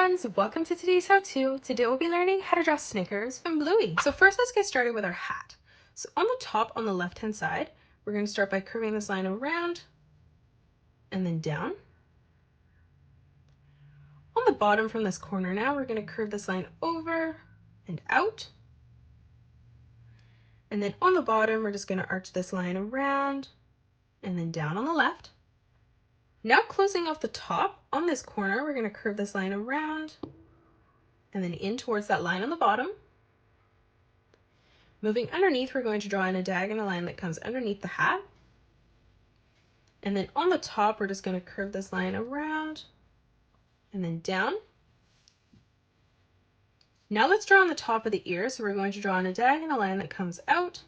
friends, welcome to today's how-to. Today we'll be learning how to draw Snickers and Bluey. So first let's get started with our hat. So on the top on the left hand side, we're going to start by curving this line around and then down. On the bottom from this corner now, we're going to curve this line over and out. And then on the bottom, we're just going to arch this line around and then down on the left. Now closing off the top, on this corner, we're going to curve this line around and then in towards that line on the bottom. Moving underneath, we're going to draw in a diagonal line that comes underneath the hat. And then on the top, we're just going to curve this line around and then down. Now let's draw on the top of the ear, so we're going to draw in a diagonal line that comes out.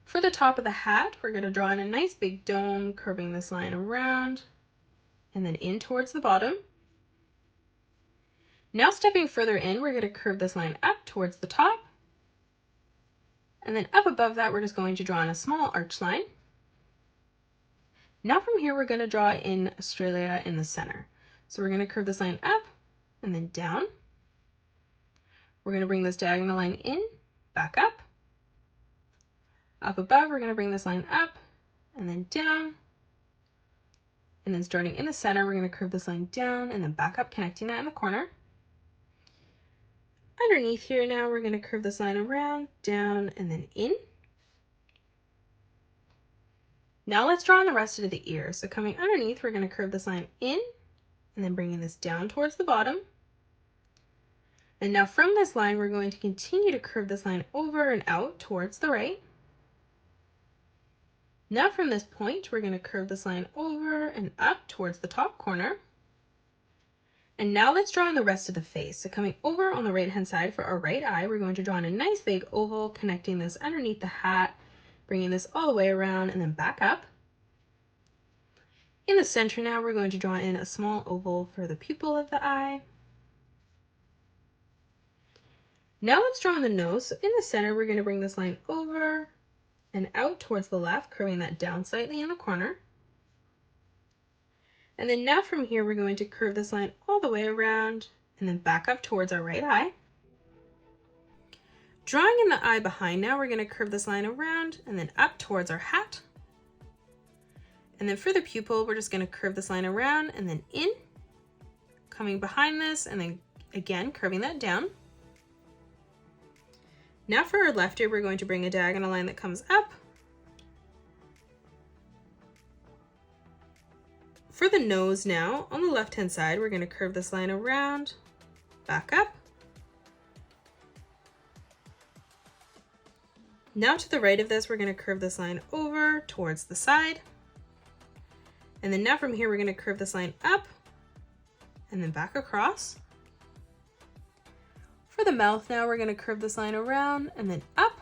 For the top of the hat, we're going to draw in a nice big dome, curving this line around and then in towards the bottom. Now stepping further in, we're going to curve this line up towards the top. And then up above that, we're just going to draw in a small arch line. Now from here, we're going to draw in Australia in the center. So we're going to curve this line up and then down. We're going to bring this diagonal line in, back up. Up above, we're going to bring this line up and then down. And then starting in the center, we're going to curve this line down and then back up, connecting that in the corner. Underneath here now, we're going to curve this line around, down, and then in. Now let's draw on the rest of the ear. So coming underneath, we're going to curve this line in and then bringing this down towards the bottom. And now from this line, we're going to continue to curve this line over and out towards the right. Now from this point, we're going to curve this line over and up towards the top corner. And now let's draw in the rest of the face. So coming over on the right hand side for our right eye, we're going to draw in a nice big oval, connecting this underneath the hat, bringing this all the way around and then back up. In the center now, we're going to draw in a small oval for the pupil of the eye. Now let's draw in the nose. So in the center, we're going to bring this line over and out towards the left, curving that down slightly in the corner. And then now from here, we're going to curve this line all the way around and then back up towards our right eye. Drawing in the eye behind now, we're going to curve this line around and then up towards our hat. And then for the pupil, we're just going to curve this line around and then in, coming behind this and then again curving that down. Now for our left ear, we're going to bring a diagonal line that comes up. For the nose now, on the left-hand side, we're going to curve this line around, back up. Now to the right of this, we're going to curve this line over towards the side. And then now from here, we're going to curve this line up and then back across. For the mouth now, we're going to curve this line around and then up.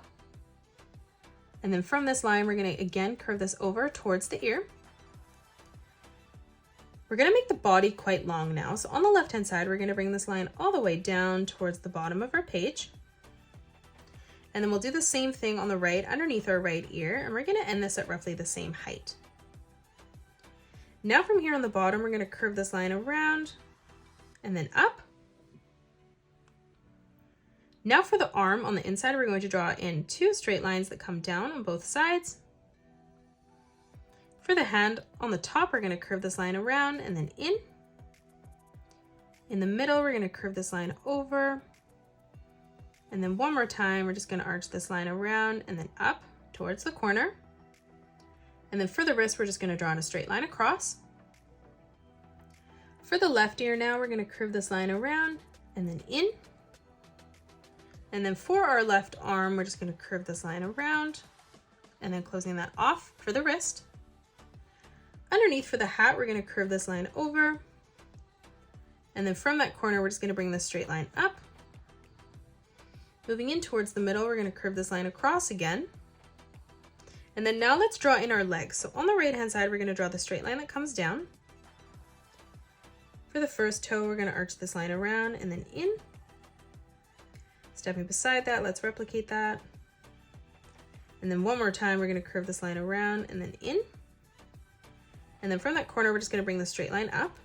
And then from this line, we're going to again curve this over towards the ear. We're going to make the body quite long now. So on the left-hand side, we're going to bring this line all the way down towards the bottom of our page. And then we'll do the same thing on the right, underneath our right ear, and we're going to end this at roughly the same height. Now from here on the bottom, we're going to curve this line around and then up. Now for the arm on the inside, we're going to draw in two straight lines that come down on both sides. For the hand on the top, we're going to curve this line around and then in. In the middle, we're going to curve this line over. And then one more time, we're just going to arch this line around and then up towards the corner. And then for the wrist, we're just going to draw in a straight line across. For the left ear now, we're going to curve this line around and then in. And then for our left arm, we're just going to curve this line around and then closing that off for the wrist. Underneath for the hat, we're going to curve this line over. And then from that corner, we're just going to bring this straight line up. Moving in towards the middle, we're going to curve this line across again. And then now let's draw in our legs. So on the right hand side, we're going to draw the straight line that comes down. For the first toe, we're going to arch this line around and then in. Stepping beside that, let's replicate that. And then one more time, we're going to curve this line around and then in. And then from that corner, we're just going to bring the straight line up.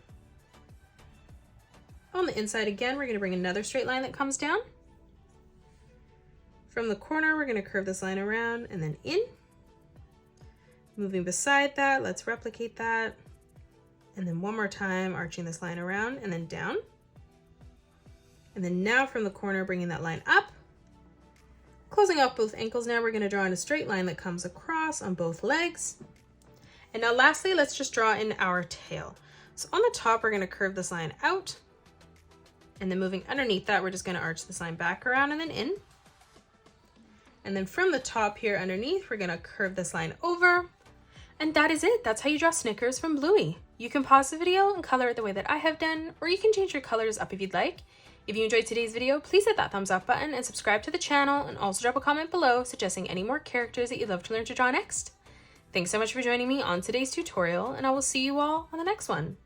On the inside again, we're going to bring another straight line that comes down. From the corner, we're going to curve this line around and then in. Moving beside that, let's replicate that. And then one more time, arching this line around and then down. And then now from the corner, bringing that line up. Closing off both ankles now, we're going to draw in a straight line that comes across on both legs. And now lastly, let's just draw in our tail. So on the top, we're going to curve this line out. And then moving underneath that, we're just going to arch this line back around and then in. And then from the top here underneath, we're going to curve this line over. And that is it. That's how you draw Snickers from Bluey. You can pause the video and color it the way that I have done, or you can change your colors up if you'd like. If you enjoyed today's video, please hit that thumbs up button and subscribe to the channel, and also drop a comment below suggesting any more characters that you'd love to learn to draw next. Thanks so much for joining me on today's tutorial, and I will see you all on the next one.